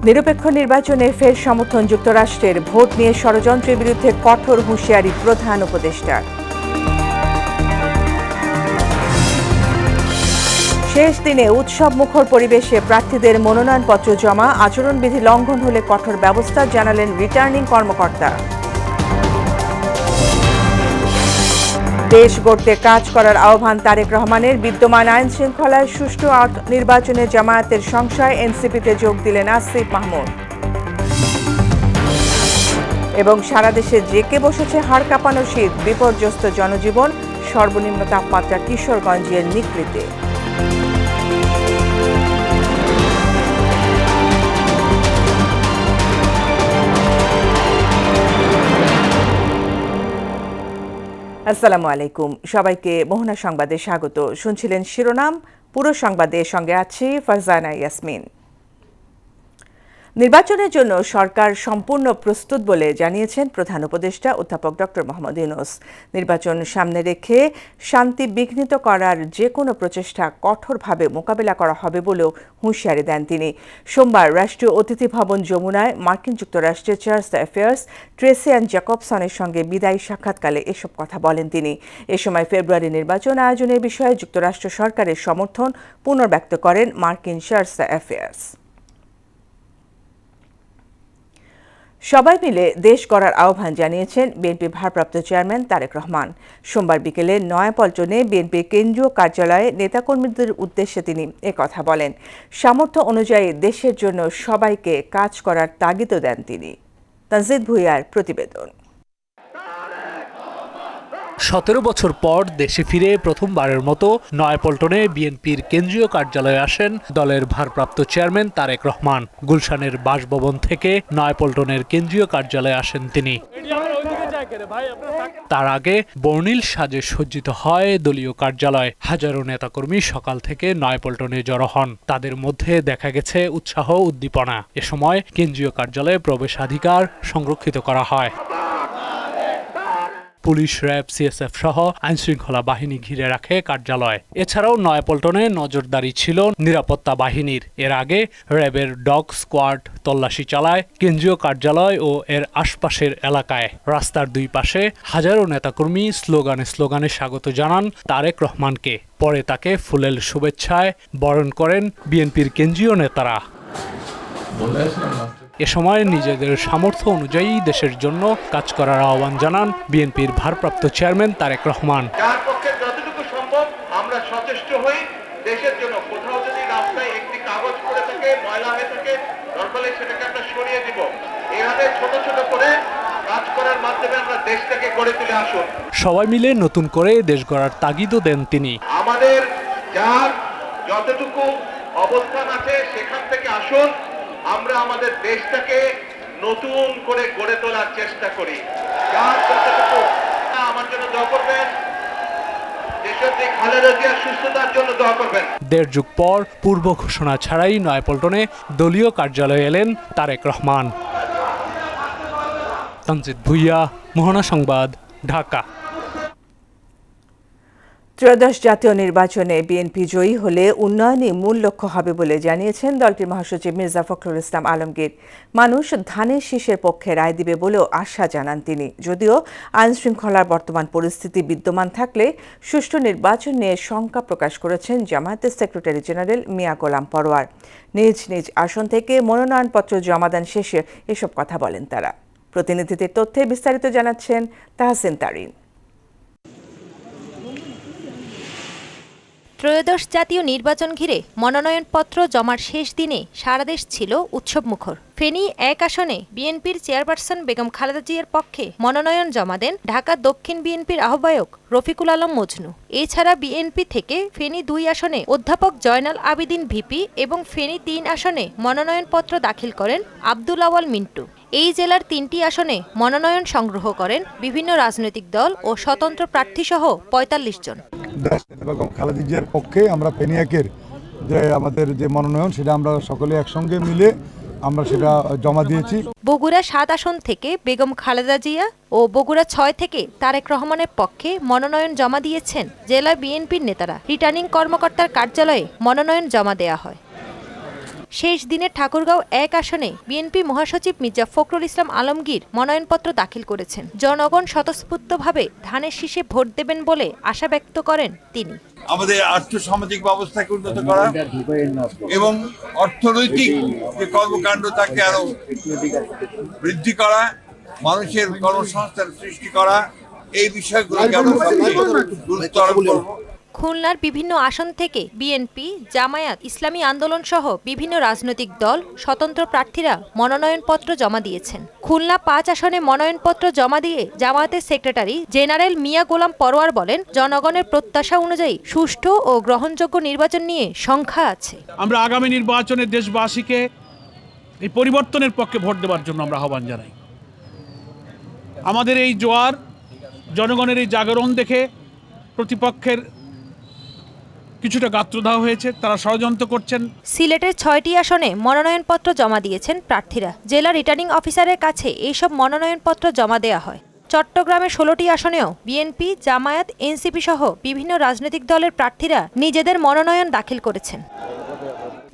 নিরপেক্ষ নির্বাচনে ফের সমর্থন যুক্তরাষ্ট্রের, ভোট নিয়ে ষড়যন্ত্রের বিরুদ্ধে কঠোর হুঁশিয়ারি প্রধান উপদেষ্টার। শেষ দিনে উৎসব মুখর পরিবেশে প্রার্থীদের মনোনয়নপত্র জমা, আচরণবিধি লঙ্ঘন হলে কঠোর ব্যবস্থা জানালেন রিটার্নিং কর্মকর্তা। দেশ গড়তে কাজ করার আহ্বান তারেক রহমানের, বিদ্যমান আইন শৃঙ্খলায় সুষ্ঠু নির্বাচনে জামায়াতের সংশয়, এনসিপিতে যোগ দিলেন আসিফ মাহমুদ। এবং সারা দেশে জেঁকে বসেছে হাড় কাঁপানো শীত, বিপর্যস্ত জনজীবন, সর্বনিম্ন তাপমাত্রা কিশোরগঞ্জের নিকৃতে। আসসালামু আলাইকুম, সবাইকে মোহনা সংবাদে স্বাগত। শুনছিলেন শিরোনাম, পুরো সংবাদের সঙ্গে আছি ফারজানা ইয়াসমিন। নির্বাচনের জন্য সরকার সম্পূর্ণ প্রস্তুত বলে জানিয়েছেন প্রধান উপদেষ্টা অধ্যাপক ডক্টর মোহাম্মদ ইউনূস। নির্বাচন সামনে রেখে শান্তি বিঘ্নিত করার যে কোনো প্রচেষ্টা কঠোরভাবে মোকাবেলা করা হবে বলেও হুঁশিয়ারি দেন তিনি। সোমবার রাষ্ট্রীয় অতিথি ভবন যমুনায় মার্কিন যুক্তরাষ্ট্রের চার্লস অ্যাফেয়ার্স ট্রেসি অ্যান্ড জ্যাকবসনের সঙ্গে বিদায়ী সাক্ষাৎকালে এসব কথা বলেন তিনি। এ সময় ফেব্রুয়ারি নির্বাচন আয়োজনের বিষয়ে যুক্তরাষ্ট্র সরকারের সমর্থন পুনর্ব্যক্ত করেন মার্কিন চার্লস অ্যাফেয়ার্স। সবাই মিলে দেশ গড়ার আহ্বান জানিয়েছেন বিএনপির ভারপ্রাপ্ত চেয়ারম্যান তারেক রহমান। সোমবার বিকেলে নয়াপল্টনে বিএনপির কেন্দ্রীয় কার্যালয়ে নেতাকর্মীদের উদ্দেশ্যে তিনি কথা বলেন। সামর্থ্য অনুযায়ী দেশের জন্য সবাইকে কাজ করার তাগিদও দেন তিনি। তানজিদ ভুঁইয়ার প্রতিবেদন। 17 বছর পর দেশে ফিরে প্রথমবারের মতো নয়াপল্টনে বিএনপির কেন্দ্রীয় কার্যালয়ে আসেন দলের ভারপ্রাপ্ত চেয়ারম্যান তারেক রহমান। গুলশানের বাসভবন থেকে নয়াপল্টনের কেন্দ্রীয় কার্যালয়ে আসেন তিনি। তার আগে বর্ণিল সাজে সজ্জিত হয় দলীয় কার্যালয়। হাজারো নেতাকর্মী সকাল থেকে নয়াপল্টনে জড়ো হন। তাদের মধ্যে দেখা গেছে উৎসাহ উদ্দীপনা। এ সময় কেন্দ্রীয় কার্যালয়ে প্রবেশাধিকার সংরক্ষিত করা হয়। পুলিশ, র্যাব, সিএসএফ সহ আইনশৃঙ্খলা বাহিনী ঘিরে রাখে কার্যালয়। এছাড়াও নয়াপল্টনে নজরদারি ছিল নিরাপত্তা বাহিনীর। এর আগে র্যাবের ডগ স্কোয়াড তল্লাশি চালায় কেন্দ্রীয় কার্যালয় ও এর আশপাশের এলাকায়। রাস্তার দুই পাশে হাজারো নেতাকর্মী স্লোগানে স্বাগত জানান তারেক রহমানকে। পরে তাকে ফুলেল শুভেচ্ছায় বরণ করেন বিএনপির কেন্দ্রীয় নেতারা। এ সময় নিজেদের সামর্থ্য অনুযায়ী দেশের জন্য কাজ করার আহ্বান জানান বিএনপির ভারপ্রাপ্ত চেয়ারম্যান তারেক রহমান। যার পক্ষে যতটুকু সম্ভব আমরা সচেষ্ট হই দেশের জন্য। কোথাও যদি রাস্তায় একটি কাগজ পড়ে থাকে, ময়লা হয়ে থাকে, দরকার সেটাকে আমরা সরিয়ে দিব। এভাবে ছোট ছোট করে কাজ করার মাধ্যমে আমরা দেশটাকে গড়ে তুলে আসুন। সবাই মিলে নতুন করে দেশ গড়ার তাগিদও দেন তিনি। আমাদের যার যতটুকু অবস্থান আছে সেখান থেকে আসুন, আমরা আমাদের দেশটাকে নতুন করে গড়ে তোলার চেষ্টা করি। আমার জন্য দোয়া করবেন, দেশের খালেদা জিয়ার সুস্থতার জন্য দোয়া করবেন। 1.5 যুগ পর পূর্ব ঘোষণা ছাড়াই নয়াপল্টনে দলীয় কার্যালয়ে এলেন তারেক রহমান। তানজিদ ভুঁইয়া, মোহনা সংবাদ, ঢাকা। ত্রয়োদশ জাতীয় নির্বাচনে বিএনপি জয়ী হলে উন্নয়নই মূল লক্ষ্য হবে বলে জানিয়েছেন দলটির মহাসচিব মির্জা ফখরুল ইসলাম আলমগীর। মানুষ ধানের শীষের পক্ষে রায় দিবে বলেও আশা জানান তিনি। যদিও আইন শৃঙ্খলার বর্তমান পরিস্থিতি বিদ্যমান থাকলে সুষ্ঠু নির্বাচন নিয়ে শঙ্কা প্রকাশ করেছেন জামায়াতের সেক্রেটারি জেনারেল মিয়া গোলাম পরোয়ার। নিজ নিজ আসন থেকে মনোনয়নপত্র জমাদান শেষে এসব কথা বলেন তারা। প্রতিনিধিদের তথ্যে বিস্তারিত জানাচ্ছেন তাহসিন তারিন। ত্রয়োদশ জাতীয় নির্বাচন ঘিরে মনোনয়নপত্র জমার শেষ দিনে সারা দেশ ছিল উৎসবমুখর। ফেনী 1 আসনে বিএনপির চেয়ারপারসন বেগম খালেদা জিয়ার পক্ষে মনোনয়ন জমা দেন ঢাকা দক্ষিণ বিএনপির আহ্বায়ক রফিকুল আলম মজনু। এছাড়া বিএনপি থেকে ফেনী 2 আসনে অধ্যাপক জয়নাল আবেদীন ভিপি এবং ফেনী 3 আসনে মনোনয়নপত্র দাখিল করেন আব্দুল আওয়াল মিন্টু। এই জেলার 3টি আসনে মনোনয়ন সংগ্রহ করেন বিভিন্ন রাজনৈতিক দল ও স্বতন্ত্র প্রার্থীসহ 45 জন। বেগম খালেদা জিয়ার পক্ষে আমরা ফেনী 1-এর যে আমাদের যে মনোনয়ন সেটা আমরা সকলে একসঙ্গে মিলে আমরা সেটা জমা দিয়েছি। বগুড়া 7 আসন থেকে বেগম খালেদা জিয়া ও বগুড়া 6 থেকে তারেক রহমানের পক্ষে মনোনয়ন জমা দিয়েছেন জেলা বিএনপির নেতারা। রিটার্নিং কর্মকর্তার কার্যালয়ে মনোনয়ন জমা দেয়া হয়। শেষ দিনে ঠাকুরগাঁও ১ আসনে বিএনপি মহাসচিব মির্জা ফখরুল ইসলাম আলমগীর মনোনয়নপত্র দাখিল করেছেন। জনগণ স্বতঃস্ফূর্তভাবে ধানের শীষে ভোট দেবেন বলে আশা ব্যক্ত করেন তিনি। আমাদের আর্থসামাজিক ব্যবস্থাকে উন্নত করা এবং অর্থনৈতিক যে কর্মকাণ্ড তাকে আরো বৃদ্ধি করা, মানুষের কর্মসংস্থান সৃষ্টি করা, এই বিষয়গুলোকে আমরা গুরুত্ব আরোপ করব। খুলনার বিভিন্ন আসন থেকে বিএনপি, জামায়াত ইসলামী আন্দোলন সহ বিভিন্ন রাজনৈতিক দল, স্বতন্ত্র প্রার্থীরা মনোনয়নপত্র জমা দিয়েছেন। খুলনা ৫ আসনে মনোনয়নপত্র জমা দিয়ে জামায়াতের সেক্রেটারি জেনারেল মিয়া গোলাম পরোয়ার বলেন, জনগণের প্রত্যাশা অনুযায়ী সুষ্ঠু ও গ্রহণযোগ্য নির্বাচন নিয়ে সংখ্যা আছে। আমরা আগামী নির্বাচনে দেশবাসীকে এই পরিবর্তনের পক্ষে ভোট দেওয়ার জন্য আমরা আহ্বান জানাই। আমাদের এই জোয়ার, জনগণের এই জাগরণ দেখে প্রতিপক্ষের কিছুটা গাত্রদাহ হয়েছে, তারা ষড়যন্ত্র করছেন। সিলেটের ৬টি আসনে মনোনয়নপত্র জমা দিয়েছেন প্রার্থীরা। জেলা রিটার্নিং অফিসারের কাছে এইসব মনোনয়নপত্র জমা দেওয়া হয়। চট্টগ্রামের ১৬টি আসনেও বিএনপি, জামায়াত, এনসিপি সহ বিভিন্ন রাজনৈতিক দলের প্রার্থীরা নিজেদের মনোনয়ন দাখিল করেছেন।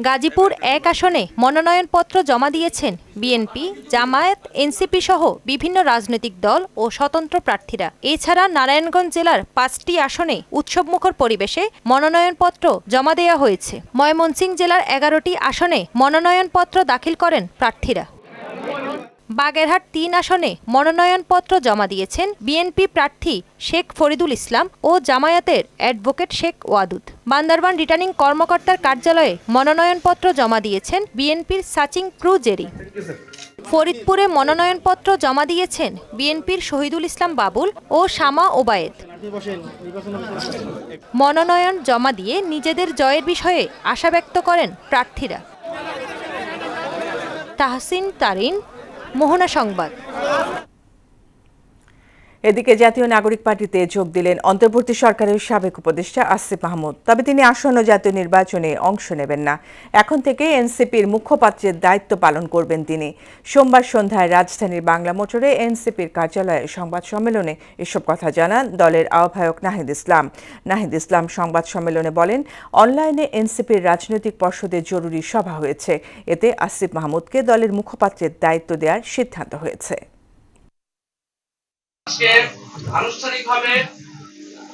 গাজীপুর ১ আসনে মনোনয়নপত্র জমা দিয়েছেন বিএনপি, জামায়াত, এনসিপি সহ বিভিন্ন রাজনৈতিক দল ও স্বতন্ত্র প্রার্থীরা। এছাড়া নারায়ণগঞ্জ জেলার ৫টি আসনে উৎসবমুখর পরিবেশে মনোনয়নপত্র জমা দেওয়া হয়েছে। ময়মনসিংহ জেলার ১১টি আসনে মনোনয়নপত্র দাখিল করেন প্রার্থীরা। বাগেরহাট ৩ আসনে মনোনয়নপত্র জমা দিয়েছেন বিএনপি প্রার্থী শেখ ফরিদুল ইসলাম ও জামায়াতের অ্যাডভোকেট শেখ ওয়াদুদ। বান্দরবান রিটার্নিং কর্মকর্তার কার্যালয়ে মনোনয়নপত্র জমা দিয়েছেন বিএনপির সাচিং ক্রুজেরি। ফরিদপুরে মনোনয়নপত্র জমা দিয়েছেন বিএনপির শহীদুল ইসলাম বাবুল ও শামা ওবায়েদ। মনোনয়ন জমা দিয়ে নিজেদের জয়ের বিষয়ে আশা ব্যক্ত করেন প্রার্থীরা। তাহসিন তারিন, মোহনা সংবাদ। এদিকে জাতীয় নাগরিক পার্টিতে যোগ দিলেন অন্তর্বর্তী সরকারের সাবেক উপদেষ্টা আসিফ মাহমুদ। তবে তিনি আসন্ন জাতীয় নির্বাচনে অংশ নেবেন না। এখন থেকে এনসিপির মুখপাত্রের দায়িত্ব পালন করবেন তিনি। সোমবার সন্ধ্যায় রাজধানীর বাংলা মোটরে এনসিপির কার্যালয়ে সংবাদ সম্মেলনে এসব কথা জানান দলের আহ্বায়ক নাহিদ ইসলাম। নাহিদ ইসলাম সংবাদ সম্মেলনে বলেন, অনলাইনে এনসিপির রাজনৈতিক পর্ষদের জরুরি সভা হয়েছে। এতে আসিফ মাহমুদকে দলের মুখপাত্রের দায়িত্ব দেওয়ার সিদ্ধান্ত হয়েছে। আজকে আনুষ্ঠানিকভাবে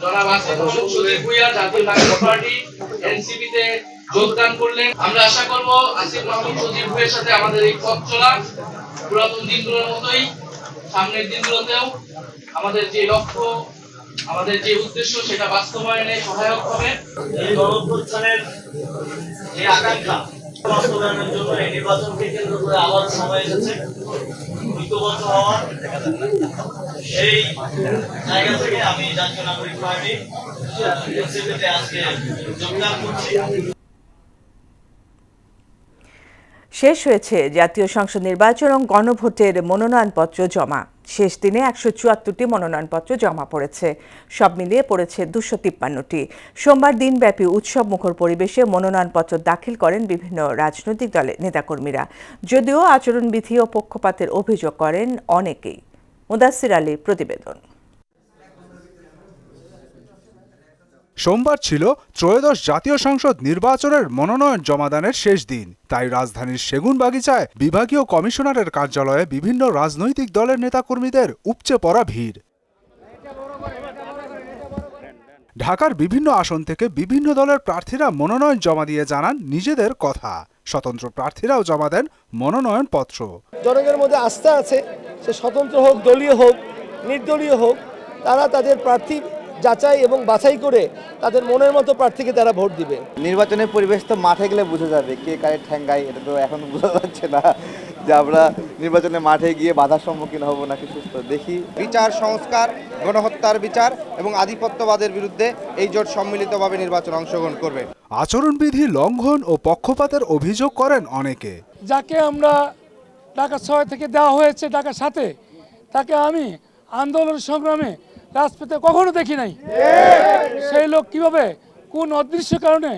জনাব আসিফ মাহমুদ সজীব ভুঁইয়া জাতীয় নাগরিক পার্টি এনসিপিতে যোগদান করলেন। আমরা আশা করব আসিফ মাহমুদ সজীব ভুঁইয়ার সাথে আমাদের এই পথ চলা পুরাতন দিনগুলোর মতোই সামনের দিনগুলোতেও আমাদের যে লক্ষ্য, আমাদের যে উদ্দেশ্য, সেটা বাস্তবায়নে সহায়ক হবে। এই গণঅভ্যুত্থানের যে আকাঙ্ক্ষা বাস্তবায়নের জন্য এই নির্বাচনকে কেন্দ্র করে আবার সময় এসেছে ঐক্যবদ্ধ হওয়ার। এই জায়গা থেকে আমি জাতীয় নাগরিক পার্টি এনসিপিতে আজকে যোগদান করছি। শেষ হয়েছে জাতীয় সংসদ নির্বাচন ও গণভোটের মনোনয়নপত্র জমা। শেষ দিনে ১৭৪টি মনোনয়নপত্র জমা পড়েছে। সব মিলিয়ে পড়েছে ২৫৩টি। সোমবার দিনব্যাপী উৎসবমুখর পরিবেশে মনোনয়নপত্র দাখিল করেন বিভিন্ন রাজনৈতিক দলের নেতাকর্মীরা। যদিও আচরণবিধি ও পক্ষপাতের অভিযোগ করেন অনেকেই। মুদাসসির আলী প্রতিবেদন। সোমবার ছিল ত্রয়োদশ জাতীয় সংসদ নির্বাচনের মনোনয়ন জমাদানের শেষ দিন। তাই রাজধানীর সেগুনবাগিচায় বিভাগীয় কমিশনারের কার্যালয়ে বিভিন্ন রাজনৈতিক দলের নেতাকর্মীদের উপচে পড়া ভিড়। ঢাকার বিভিন্ন আসন থেকে বিভিন্ন দলের প্রার্থীরা মনোনয়ন জমা দিয়ে জানান নিজেদের কথা। স্বতন্ত্র প্রার্থীরাও জমা দেন মনোনয়নপত্র। জনগণের মধ্যে আস্থা আছে, সে স্বতন্ত্র হোক, দলীয় হোক, নির্দলীয় হোক, তারা তাদের প্রার্থী যাচাই এবং বাছাই করে তাদের মনের মতো প্রার্থীকে তারা ভোট দিবে। নির্বাচনের পরিবেশ তো মাঠে গেলে বোঝা যাবে কে কারে ঠ্যাঙ্গায়, এটা তো এখন বোঝা যাচ্ছে না যে আমরা নির্বাচনে মাঠে গিয়ে বাধার সম্মুখীন হব নাকি সুস্থ। দেখি বিচার সংস্কার, গণহত্যার বিচার এবং আধিপত্যবাদের বিরুদ্ধে এই জোট সম্মিলিতভাবে নির্বাচনে অংশগ্রহণ করবে। আচরণবিধি লঙ্ঘন ও পক্ষপাতের অভিযোগ করেন অনেকে। যাকে আমরা ঢাকা ৬ থেকে দেওয়া হয়েছে ঢাকা ৭-এ, তাকে আমি আন্দোলন সংগ্রামে রাজপথে কখনো দেখি নাই। সেই লোক কিভাবে কোন অদৃশ্য কারণে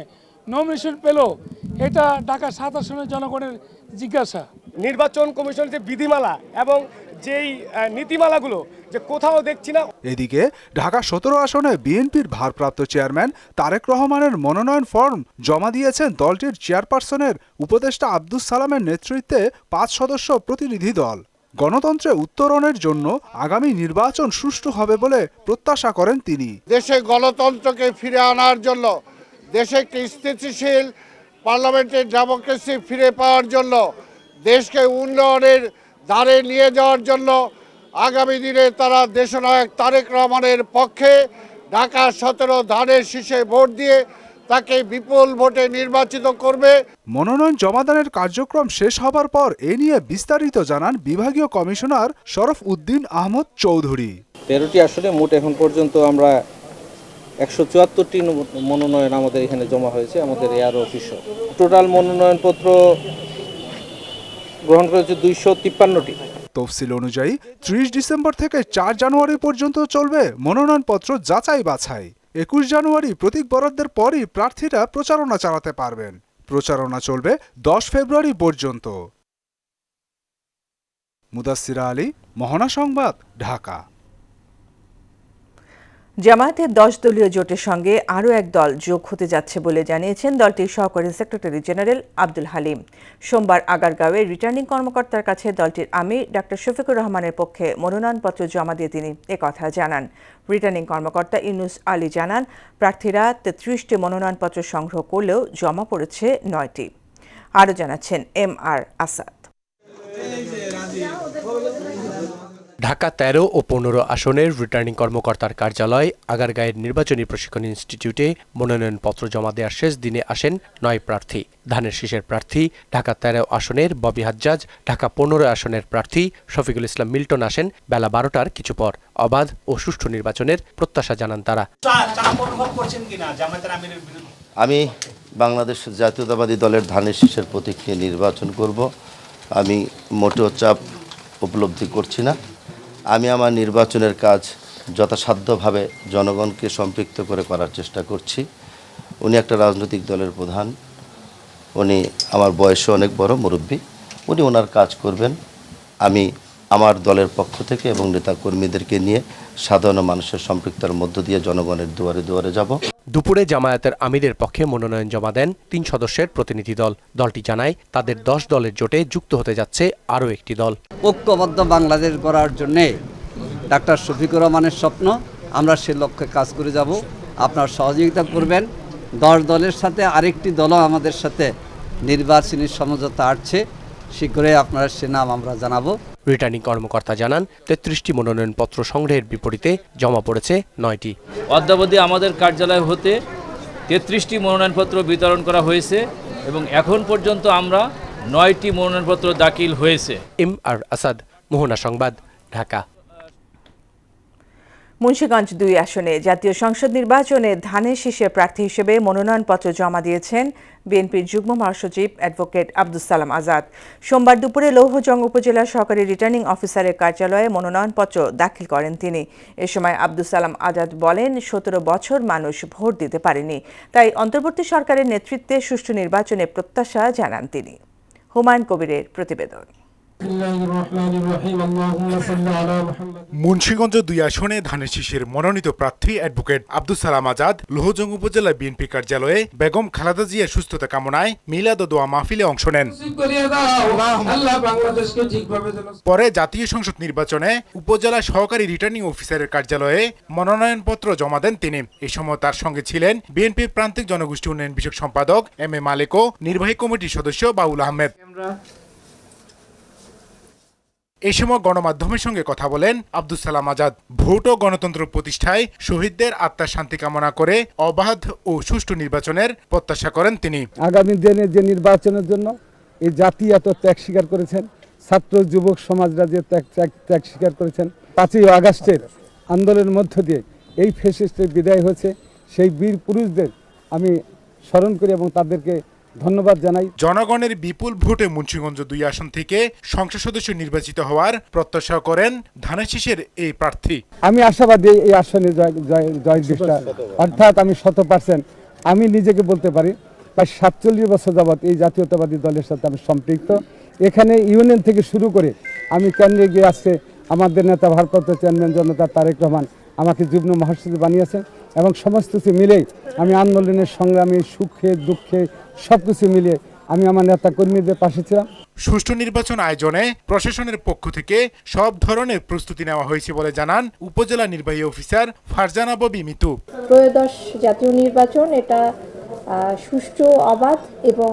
নমিনেশন পেল, এটা ঢাকা ৭ আসনের জনগণের জিজ্ঞাসা। নির্বাচন কমিশনের যে বিধিমালা এবং যেই নীতিমালাগুলো যে কোথাও দেখছি না। এদিকে ঢাকা ১৭ আসনে বিএনপির ভারপ্রাপ্ত চেয়ারম্যান তারেক রহমানের মনোনয়ন ফর্ম জমা দিয়েছেন দলটির চেয়ারপারসনের উপদেষ্টা আব্দুস সালামের নেতৃত্বে ৫ সদস্য প্রতিনিধি দল। গণতন্ত্রে উত্তরণের জন্য আগামী নির্বাচন সুষ্ঠু হবে বলে প্রত্যাশা করেন তিনি। দেশে গণতন্ত্রকে ফিরে আনার জন্য, দেশে একটি স্থিতিশীল পার্লামেন্টের ডেমোক্রেসি ফিরে পাওয়ার জন্য, দেশকে উন্নয়নের ধারে নিয়ে যাওয়ার জন্য আগামী দিনে তারা দেশনায়ক তারেক রহমানের পক্ষে ঢাকা ১৭ ধানের শীষে ভোট দিয়ে তাকে বিপুল ভোটে নির্বাচিত করবে। মনোনয়ন জমাদানের কার্যক্রম শেষ হবার পর এ নিয়ে বিস্তারিত জানান বিভাগীয় কমিশনার শরফ উদ্দিন আহমদ চৌধুরী। ১৩টি আসনে মোট এখন পর্যন্ত আমরা ১৭৪টি মনোনয়ন আমাদের এখানে জমা হয়েছে আমাদের এআর অফিসে। টোটাল মনোনয়নপত্র গ্রহণ করেছে ২৫৩টি। তফসিল অনুযায়ী ৩০ ডিসেম্বর থেকে ৪ জানুয়ারি পর্যন্ত চলবে মনোনয়নপত্র যাচাই বাছাই। ২১ জানুয়ারি প্রতীক বরাদ্দের পরই প্রার্থীরা প্রচারণা চালাতে পারবেন। প্রচারণা চলবে ১০ ফেব্রুয়ারি পর্যন্ত। মুদাসসিরা আলী, মোহনা সংবাদ, ঢাকা। জামায়াতের ১০ দলীয় জোটের সঙ্গে আরও এক দল যোগ হতে যাচ্ছে বলে জানিয়েছেন দলটির সহকারী সেক্রেটারি জেনারেল আব্দুল হালিম। সোমবার আগারগাঁওয়ে রিটার্নিং কর্মকর্তার কাছে দলটির আমির ডক্টর শফিকুর রহমানের পক্ষে মনোনয়নপত্র জমা দিয়ে তিনি একথা জানান। রিটার্নিং কর্মকর্তা ইউনুস আলী জানান, প্রার্থীরা ৩৩টি মনোনয়নপত্র সংগ্রহ করলেও জমা পড়েছে ৯টি। আরও জানাচ্ছেন MR আসাদ। ঢাকা ১৩ ও ১৫ আসনের রিটার্নিং কর্মকর্তার কার্যালয় আগারগাঁয়ের নির্বাচনী প্রশিক্ষণ ইনস্টিটিউটে মনোনয়নপত্র জমা দেওয়ার শেষ দিনে আসেন ৯ প্রার্থী। ধানের শীষের প্রার্থী ঢাকা ১৩ আসনের ববি হাজ্জাজ, ঢাকা ১৫ আসনের প্রার্থী শফিকুল ইসলাম মিল্টন আসেন বেলা ১২টার কিছু পর। অবাধ ও সুষ্ঠু নির্বাচনের প্রত্যাশা জানান তারা। আমি বাংলাদেশ জাতীয়তাবাদী দলের ধানের শীষের প্রতীক নিয়ে নির্বাচন করব। আমি মোটেও চাপ উপলব্ধি করছি না। আমি আমার নির্বাচনের কাজ যথাসাধ্যভাবে জনগণকে সম্পৃক্ত করে করার চেষ্টা করছি। উনি একটা রাজনৈতিক দলের প্রধান, উনি আমার বয়সে অনেক বড় মুরব্বী, উনি ওনার কাজ করবেন। আমি আমার দলের পক্ষ থেকে এবং নেতাকর্মীদেরকে নিয়ে সাধারণ মানুষের সম্পৃক্তার মধ্য দিয়ে জনগণের দুয়ারে দুয়ারে যাব। দুপুরে জামায়াতের আমিরের পক্ষে মনোনয়ন জমা দেন ৩ সদস্যের প্রতিনিধি দল। দলটি জানায় তাদের ১০ দলের জোটে যুক্ত হতে যাচ্ছে আরও একটি দল। ঐক্যবদ্ধ বাংলাদেশ গড়ার জন্যে ডাক্তার শফিকুর রহমানের স্বপ্ন, আমরা সে লক্ষ্যে কাজ করে যাব। আপনার সহযোগিতা করবেন। ১০ দলের সাথে আরেকটি দলও আমাদের সাথে নির্বাচনী সমঝোতা আসছে, শীঘ্রই আপনার সে নাম আমরা জানাবো। রিটার্নিং কর্মকর্তা জানান ৩৩টি মনোনয়নপত্র সংগ্রহের বিপরীতে জমা পড়েছে ৯টি। অদ্যাবধি আমাদের কার্যালয় হতে ৩৩টি মনোনয়নপত্র বিতরণ করা হয়েছে এবং এখন পর্যন্ত আমরা ৯টি মনোনয়নপত্র দাখিল হয়েছে। MR আসাদ, মোহনা সংবাদ, ঢাকা। মুন্সিগঞ্জ ২ আসনে জাতীয় সংসদ নির্বাচনে ধানের শীষের প্রার্থী হিসেবে মনোনয়নপত্র জমা দিয়েছেন বিএনপির যুগ্ম মহাসচিব অ্যাডভোকেট আব্দুস সালাম আজাদ। সোমবার দুপুরে লৌহজং উপজেলা সহকারী রিটার্নিং অফিসারের কার্যালয়ে মনোনয়নপত্র দাখিল করেন তিনি। এ সময় আব্দুস সালাম আজাদ বলেন, ১৭ বছর মানুষ ভোট দিতে পারেনি, তাই অন্তর্বর্তী সরকারের নেতৃত্বে সুষ্ঠু নির্বাচনে প্রত্যাশা জানান তিনি। হুমায়ুন কবিরের প্রতিবেদন। মুন্সিগঞ্জ ২ আসনে ধানের শীষের মনোনীত প্রার্থী অ্যাডভোকেট আব্দুস সালাম আজাদ লোহজং উপজেলা বিএনপি কার্যালয়ে বেগম খালেদা জিয়ার সুস্থতা কামনায় মিলাদ ও দোয়া মাহফিলে অংশ নেন। পরে জাতীয় সংসদ নির্বাচনে উপজেলা সহকারী রিটার্নিং অফিসারের কার্যালয়ে মনোনয়নপত্র জমা দেন তিনি। এ সময় তার সঙ্গে ছিলেন বিএনপির প্রান্তিক জনগোষ্ঠী উন্নয়ন বিষয়ক সম্পাদক MA মালিক ও নির্বাহী কমিটির সদস্য বাউল আহমেদ। এই সময় গণমাধ্যমের সঙ্গে কথা বলেন আব্দুস সালাম আজাদ। ভোট ও গণতন্ত্র প্রতিষ্ঠায় শহীদদের আত্মার শান্তি কামনা করে অবাধ ও সুষ্ঠু নির্বাচনের প্রত্যাশা করেন তিনি। আগামী দিনে যে নির্বাচনের জন্য এই জাতি এত ত্যাগ স্বীকার করেছেন, ছাত্র যুবক সমাজরা যে ত্যাগ স্বীকার করেছেন, ৫ই আগস্টের আন্দোলনের মধ্য দিয়ে এই ফ্যাসিস্টের বিদায় হয়েছে, সেই বীর পুরুষদের আমি স্মরণ করি এবং তাদেরকে ধন্যবাদ জানাই। জনগণের বিপুল ভোটে মুন্সিগঞ্জ ২ আসন থেকে সংসদ সদস্য নির্বাচিত হওয়ার প্রত্যাশা করেন ধানের শীষের এই প্রার্থী। আমি আশাবাদী এই আসনে জয় দিশা, অর্থাৎ আমি 100%। আমি নিজেকে বলতে পারি প্রায় ৪৭ বছর যাবৎ এই জাতীয়তাবাদী দলের সাথে আমি সম্পৃক্ত। এখানে ইউনিয়ন থেকে শুরু করে আমি কেন্দ্রে গিয়ে আজকে আমাদের নেতা ভারপ্রাপ্ত চেয়ারম্যান জনতা তারেক রহমান আমাকে যুগ্ম মহাসচিব বানিয়েছেন এবং সমস্ত কিছু মিলেই আমি আন্দোলনের সংগ্রামে সুখে দুঃখে সব কিছু মিলিয়ে আমি আমার নেতা কর্মীদের পাশে ছিলাম। সুষ্ঠু নির্বাচন আয়োজনে প্রশাসনের পক্ষ থেকে সব ধরনের প্রস্তুতি নেওয়া হয়েছে বলে জানান উপজেলা নির্বাহী অফিসার ফারজানা ববি মিতু। ত্রয়োদশ জাতীয় নির্বাচন এটা সুষ্ঠু, অবাধ এবং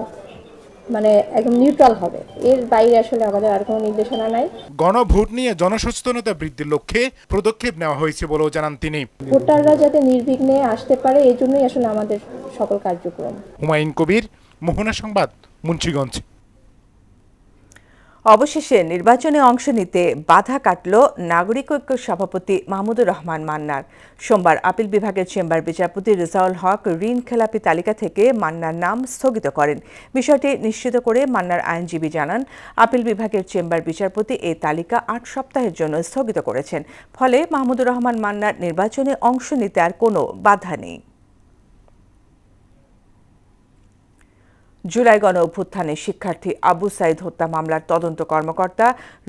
একদম নিউট্রাল হবে, এর বাইরে আসলে আমাদের আর কোনো নির্দেশনা নাই। গণভোট নিয়ে জনসচেতনতা বৃদ্ধির লক্ষ্যে পদক্ষেপ নেওয়া হয়েছে বলেও জানান তিনি। ভোটাররা যাতে নির্বিঘ্নে আসতে পারে এই জন্যই আসলে আমাদের সকল কার্যক্রম। হুমায়ুন কবির, মোহনা সংবাদ, মুন্সিগঞ্জ। অবশেষে নির্বাচনে অংশ নিতে বাধা কাটল নাগরিক ঐক্য সভাপতি মাহমুদুর রহমান মান্নার। সোমবার আপিল বিভাগের চেম্বার বিচারপতি রেজাউল হক ঋণ খেলাপি তালিকা থেকে মান্নার নাম স্থগিত করেন। বিষয়টি নিশ্চিত করে মান্নার আইনজীবী জানান, আপিল বিভাগের চেম্বার বিচারপতি এই তালিকা 8 সপ্তাহের জন্য স্থগিত করেছেন। ফলে মাহমুদুর রহমান মান্নার নির্বাচনে অংশ নিতে আর কোনো বাধা নেই। জুলাই গণ অভ্যুত্থানে শিক্ষার্থী আবু সাইদ হত্যা মামলার তদন্ত কর্মকর্তা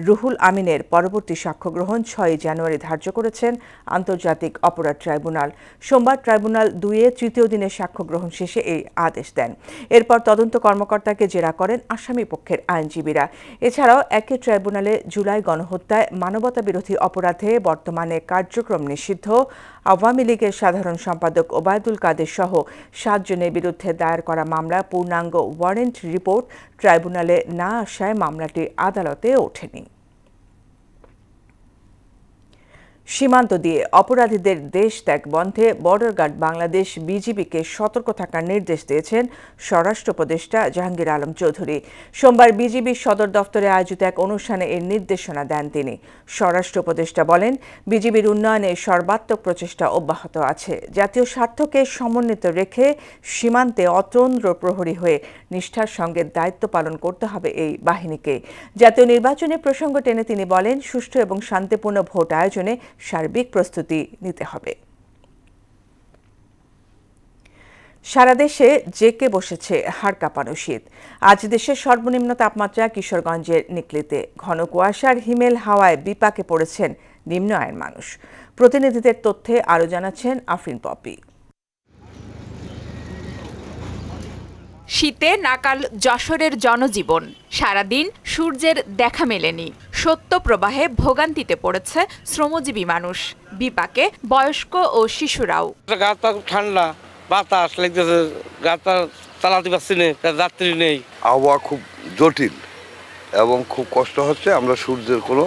রুহুল আমিনের পরবর্তী সাক্ষ্য গ্রহণ 6 জানুয়ারি ধার্য করেছেন আন্তর্জাতিক অপরাধ ট্রাইব্যুনাল। সোমবার ট্রাইব্যুনাল 2-এর তৃতীয় দিনের সাক্ষ্য গ্রহণ শেষে এই আদেশ দেন। এরপর তদন্ত কর্মকর্তাকে জেরা করেন আসামি পক্ষের আইনজীবীরা। এছাড়াও একই ট্রাইব্যুনালে জুলাই গণহত্যায় মানবতাবিরোধী অপরাধে বর্তমানে কার্যক্রম নিষিদ্ধ আওয়ামী লীগের সাধারণ সম্পাদক ওবায়দুল কাদের সহ 7 জনের বিরুদ্ধে দায়ের করা মামলা পূর্ণাঙ্গ ওয়ারেন্ট রিপোর্ট ট্রাইব্যুনালে না আসায় মামলাটি আদালতে ওঠেনি। সীমান্ত দিয়ে অপরাধীদের দেশ ত্যাগ বন্ধে বর্ডার গার্ড বাংলাদেশ বিজিবিকে সতর্ক থাকার নির্দেশ দিয়েছেন স্বরাষ্ট্র উপদেষ্টা জাহাঙ্গীর আলম চৌধুরী। সোমবার বিজিবির সদর দফতরে আয়োজিত এক অনুষ্ঠানে এর নির্দেশনা দেন তিনি। স্বরাষ্ট্র উপদেষ্টা বলেন, বিজিবির উন্নয়নে সর্বাত্মক প্রচেষ্টা অব্যাহত আছে। জাতীয় স্বার্থকে সমন্বিত রেখে সীমান্তে অতন্দ্র প্রহরী হয়ে নিষ্ঠার সঙ্গে দায়িত্ব পালন করতে হবে এই বাহিনীকে। জাতীয় নির্বাচনের প্রসঙ্গ টেনে তিনি বলেন, সুষ্ঠু এবং শান্তিপূর্ণ ভোট আয়োজনে সার্বিক প্রস্তুতি নিতে হবে। সারা দেশে জেঁকে বসেছে হাড় কাঁপানো শীত। আজ দেশের সর্বনিম্ন তাপমাত্রা কিশোরগঞ্জের নিকলিতে। ঘন কুয়াশার হিমেল হাওয়ায় বিপাকে পড়েছেন নিম্ন আয়ের মানুষ। প্রতিনিধিদের তথ্যে আরও জানাচ্ছেন আফরিন পপি। শীতে নাকাল যশোরের জনজীবন। সারাদিন সূর্যের দেখা মেলেনি। সত্য প্রবাহে ভোগান্তিতে পড়েছে শ্রমজীবী মানুষ। বিপাকে বয়স্ক ও শিশুরাও। গাতা ঠান্ডা, বাতাস লাগতেছে, গাতা চালাতে পারছি না, যাত্রী নেই। আবহাওয়া খুব জটিল এবং খুব কষ্ট হচ্ছে। আমরা সূর্যের কোনো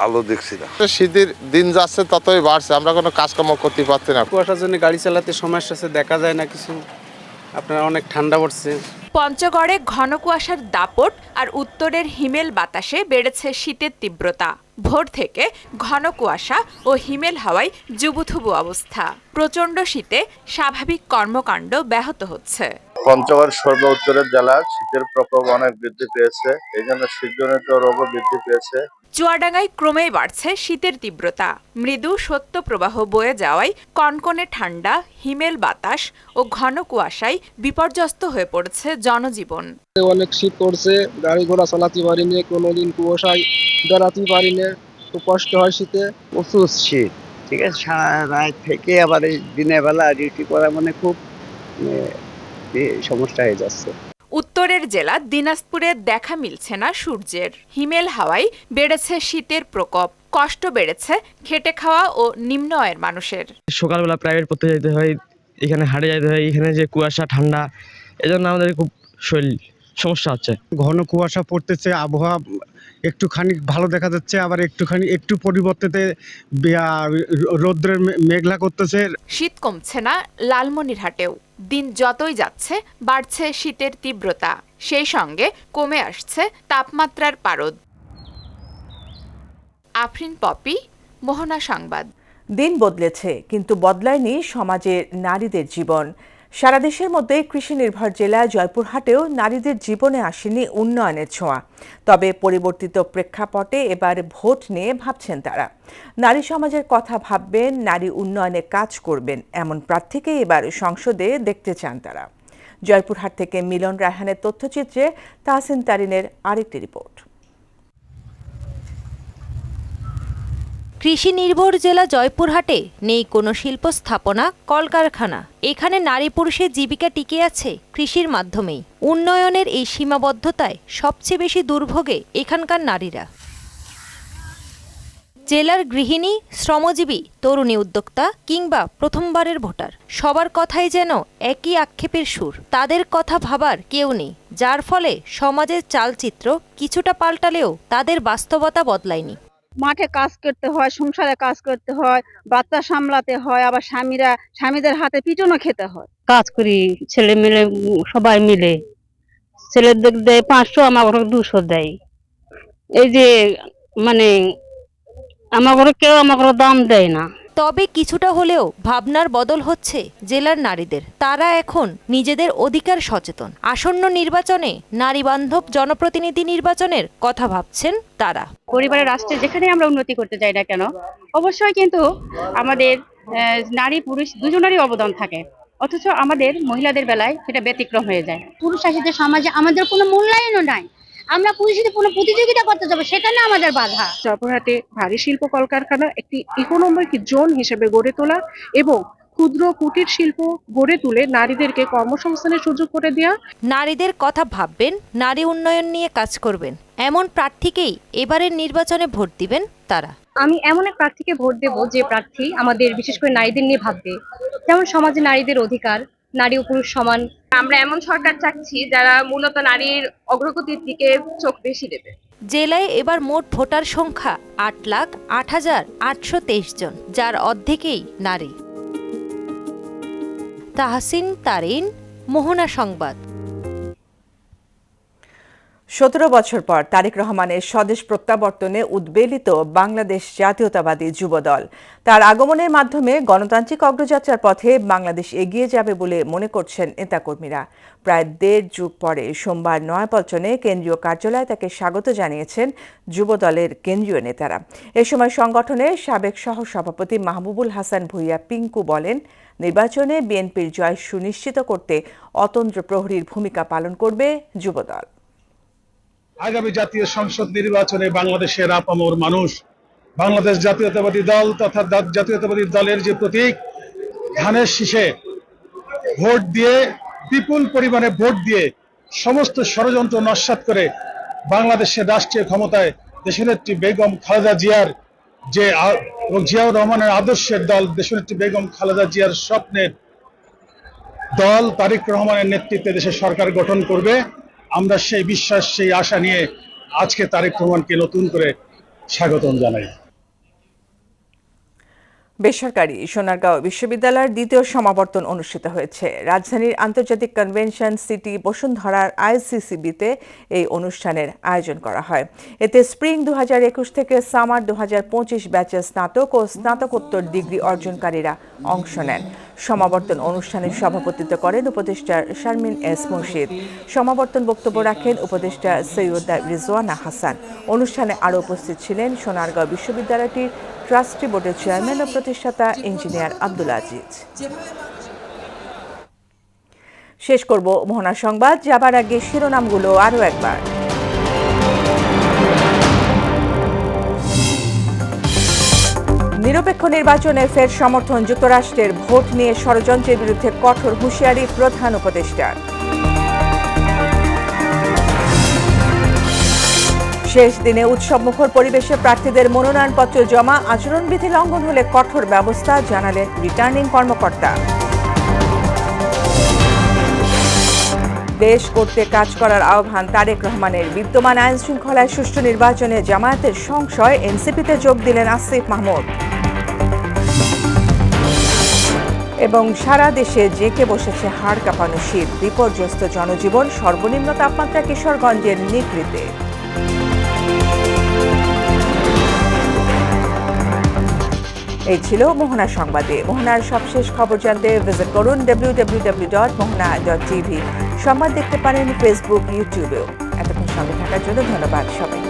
আলো দেখছি না। শীতের দিন যাচ্ছে ততই বাড়ছে, আমরা কোনো কাজকর্ম করতে পারছি না। কুয়াশার জন্য গাড়ি চালাতে সমস্যা আছে, দেখা যায় না কিছু। আপনার অনেক ঠান্ডা পড়ছে। পঞ্চগড়ে ঘন কুয়াশার দাপট আর উত্তরের হিমেল বাতাসে বেড়েছে শীতের তীব্রতা। ভোর থেকে ঘন কুয়াশা ও হিমেল হাওয়ায় জুবুথুবু অবস্থা। প্রচণ্ড শীতে স্বাভাবিক কর্মকাণ্ড ব্যাহত হচ্ছে। পঞ্চগড় সর্ব উত্তরের জেলা, শীতের প্রকোপ অনেক বৃদ্ধি পেয়েছে, এই জন্য শীতজনিত রোগও বৃদ্ধি পেয়েছে। চুয়াডাঙ্গায় ক্রমেই বাড়ছে শীতের তীব্রতা। মৃদু সত্য প্রবাহ বয়ে যাওয়ায় কনকনে ঠান্ডা, হিমেল বাতাস ও ঘন কুয়াশায় বিপর্যস্ত হয়ে পড়েছে জনজীবন। অনেক শীত পড়ছে, গাড়ি ঘোড়া চালাতে পারিনি, কোনোদিন কুয়াশায় বেড়াতে পারিনি, খুব কষ্ট হয় শীতে। প্রচুর শীত, ঠিক আছে। সারা রাত থেকে আবার এই দিনের বেলা ডিউটি করা খুব সমস্যা হয়ে যাচ্ছে। উত্তরের জেলা দিনাজপুরে দেখা মিলছে না সূর্যের। হিমেল হাওয়ায় বেড়েছে শীতের প্রকোপ। কষ্ট বেড়েছে খেটে খাওয়া ও নিম্ন আয়ের মানুষের। সকালবেলা প্রাইভেট পড়তে যেতে হয়, এখানে হাটে যেতে হয়, এখানে যে কুয়াশা ঠান্ডা, এজন্য আমাদের খুব শরীর সমস্যা হচ্ছে। ঘন কুয়াশা পড়তেছে, আবহাওয়া একটুখানি ভালো দেখা যাচ্ছে, আবার একটু পরিবর্তনে রৌদ্রের মেঘলা করতেছে। শীত কমছে না লালমনিরহাটেও। দিন যতই যাচ্ছে বাড়ছে শীতের তীব্রতা, সেই সঙ্গে কমে আসছে তাপমাত্রার পারদ। আফরিন পপি, মোহনা সংবাদ। দিন বদলেছে, কিন্তু বদলায়নি সমাজের নারীদের জীবন। সারা দেশের মধ্যে কৃষি নির্ভর জেলা জয়পুরহাটেও নারীদের জীবনে আসেনি উন্নয়নের ছোঁয়া। তবে পরিবর্তিত প্রেক্ষাপটে এবার ভোট নিয়ে ভাবছেন তারা। নারী সমাজের কথা ভাববেন, নারী উন্নয়নে কাজ করবেন, এমন প্রার্থীকে এবার সংসদে দেখতে চান তারা। জয়পুরহাট থেকে মিলন রায়হানের তথ্যচিত্রে তাহসিন তারিনের আরেকটি রিপোর্ট। কৃষি নির্ভর জেলা জয়পুরহাটে নেই কোনো শিল্প স্থাপনা, কলকারখানা। এখানে নারী পুরুষের জীবিকা টিকে আছে কৃষির মাধ্যমেই। উন্নয়নের এই সীমাবদ্ধতায় সবচেয়ে বেশি দুর্ভোগে এখানকার নারীরা। জেলার গৃহিণী, শ্রমজীবী, তরুণী উদ্যোক্তা কিংবা প্রথমবারের ভোটার, সবার কথাই যেন একই আক্ষেপের সুর। তাদের কথা ভাবার কেউ নেই, যার ফলে সমাজের চালচিত্র কিছুটা পাল্টালেও তাদের বাস্তবতা বদলায়নি। মাঠে কাজ করতে হয়, সংসারে কাজ করতে হয়, বাচ্চা সামলাতে হয়, আবার স্বামীদের হাতে পিটনও খেতে হয়। কাজ করি ছেলে মিলে, সবাই মিলে। ছেলেদের দেয় 500, আমার 200 দেয়। এই যে মানে আমার কেউ আমার দাম দেয় না। তবে কিছুটা হলেও ভাবনার বদল হচ্ছে জেলার নারীদের। তারা এখন নিজেদের অধিকার সচেতন। আসন্ন নির্বাচনে নারী বান্ধব জনপ্রতিনিধি নির্বাচনের কথা ভাবছেন তারা। পরিবারের রাষ্ট্রে যেখানে আমরা উন্নতি করতে যাই না কেন, অবশ্যই কিন্তু আমাদের নারী পুরুষ দুজনেরই অবদান থাকে, অথচ আমাদের মহিলাদের বেলায় সেটা ব্যতিক্রম হয়ে যায়। পুরুষ শাসিত সমাজে আমাদের কোনো মূল্যায়নও নাই। আমরা পুরুষদের কোনো প্রতিযোগিতা করতে যাবো, সেখানে আমাদের বাধা। জয়পুরহাটে ভারী শিল্প কলকারখানা একটি ইকোনমিক জোন হিসেবে গড়ে তোলা এবং ক্ষুদ্র কুটির শিল্প গড়ে তুলে নারীদেরকে কর্মসংস্থানের সুযোগ করে দেওয়া। নারীদের কথা ভাববেন, নারী উন্নয়ন নিয়ে কাজ করবেন, এমন প্রার্থীকেই এবারের নির্বাচনে ভোট দিবেন তারা। আমি এমন এক প্রার্থীকে ভোট দেব যে প্রার্থী আমাদের বিশেষ করে নারীদের নিয়ে ভাববে, যেমন সমাজে নারীদের অধিকার, নারী ও পুরুষ সমান। আমরা এমন সরকার চাচ্ছি যারা মূলত নারীর অগ্রগতির দিকে চোখ বেশি দেবে। জেলায় এবার মোট ভোটার সংখ্যা 8,08,823 জন, যার অর্ধেকই নারী। তাহসিন তারিন, মোহনা সংবাদ। 17 বছর পর তারেক রহমানের স্বদেশ প্রত্যাবর্তনে উদ্বেলিত বাংলাদেশ জাতীয়তাবাদী যুবদল। তার আগমনের মাধ্যমে গণতান্ত্রিক অগ্রযাত্রার পথে বাংলাদেশ এগিয়ে যাবে বলে মনে করছেন নেতাকর্মীরা। প্রায় 1.5 যুগ পরে সোমবার নয়াপল্টনে কেন্দ্রীয় কার্যালয়ে তাকে স্বাগত জানিয়েছেন যুবদলের কেন্দ্রীয় নেতারা। এ সময় সংগঠনের সাবেক সহসভাপতি মাহবুবুল হাসান ভূঁইয়া পিঙ্কু বলেন, নির্বাচনে বিএনপির জয় সুনিশ্চিত করতে অতন্ত্র প্রহরীর ভূমিকা পালন করবে যুবদল। আগামী জাতীয় সংসদ নির্বাচনে বাংলাদেশের আপামর মানুষ বাংলাদেশ জাতীয়তাবাদী দল তথা জাতীয়তাবাদী দলের যে প্রতীক ধানের শীষে ভোট দিয়ে, বিপুল পরিমাণে ভোট দিয়ে সমস্ত ষড়যন্ত্র নস্যাৎ করে বাংলাদেশের রাষ্ট্রীয় ক্ষমতায় দেশনেত্রী বেগম খালেদা জিয়ার যে এবং জিয়াউর রহমানের আদর্শের দল দেশনেত্রী বেগম খালেদা জিয়ার স্বপ্নের দল তারেক রহমানের নেতৃত্বে দেশের সরকার গঠন করবে। আমরা সেই বিশ্বাস, সেই আশা নিয়ে আজকে তারেক রহমানকে নতুন করে স্বাগতম জানাই। বেসরকারি সোনারগাঁও বিশ্ববিদ্যালয়ের দ্বিতীয় সমাবর্তন অনুষ্ঠিত হয়েছে। রাজধানীর আন্তর্জাতিক কনভেনশন সিটি বসুন্ধরার আইসিসিবিতে এই অনুষ্ঠানের আয়োজন করা হয়। এতে স্প্রিং 2021 থেকে সামার 2025 ব্যাচের স্নাতক ও স্নাতকোত্তর ডিগ্রি অর্জনকারীরা অংশ নেন। সমাবর্তন অনুষ্ঠানে সভাপতিত্ব করেন উপদেষ্টা শারমিন এস মুর্শিদ। সমাবর্তন বক্তব্য রাখেন উপদেষ্টা সৈয়দা রিজওয়ানা হাসান। অনুষ্ঠানে আরও উপস্থিত ছিলেন সোনারগাঁও বিশ্ববিদ্যালয়টির ট্রাস্টি বোর্ডের চেয়ারম্যান ও প্রতিষ্ঠাতা ইঞ্জিনিয়ার আব্দুল আজিজ। শেষ করব মোহনা সংবাদ, যাবার আগে শিরোনামগুলো আরও একবার। নিরপেক্ষ নির্বাচনে ফের সমর্থন যুক্তরাষ্ট্রের, ভোট নিয়ে ষড়যন্ত্রের বিরুদ্ধে কঠোর হুঁশিয়ারি প্রধান উপদেষ্টার। শেষ দিনে উৎসবমুখর পরিবেশে প্রার্থীদের মনোনয়নপত্র জমা, আচরণবিধি লঙ্ঘন হলে কঠোর ব্যবস্থা জানালেন রিটার্নিং কর্মকর্তা। দেশ করতে কাজ করার আহ্বান তারেক রহমানের। বিদ্যমান আইন শৃঙ্খলায় সুষ্ঠু নির্বাচনে জামায়াতের সংশয়, এনসিপিতে যোগ দিলেন আসিফ মাহমুদ। এবং সারা দেশে জেঁকে বসেছে হাড় কাঁপানো শীত, বিপর্যস্ত জনজীবন, সর্বনিম্ন তাপমাত্রা কিশোরগঞ্জের নিকৃতে। এই ছিল মোহনা সংবাদে। মোহনার সবশেষ খবর জানতে ভিজিট করুন www.mohana.tv। সংবাদ দেখতে পারেন ফেসবুক, ইউটিউবেও। এতক্ষণ সঙ্গে থাকার জন্য ধন্যবাদ সবাই।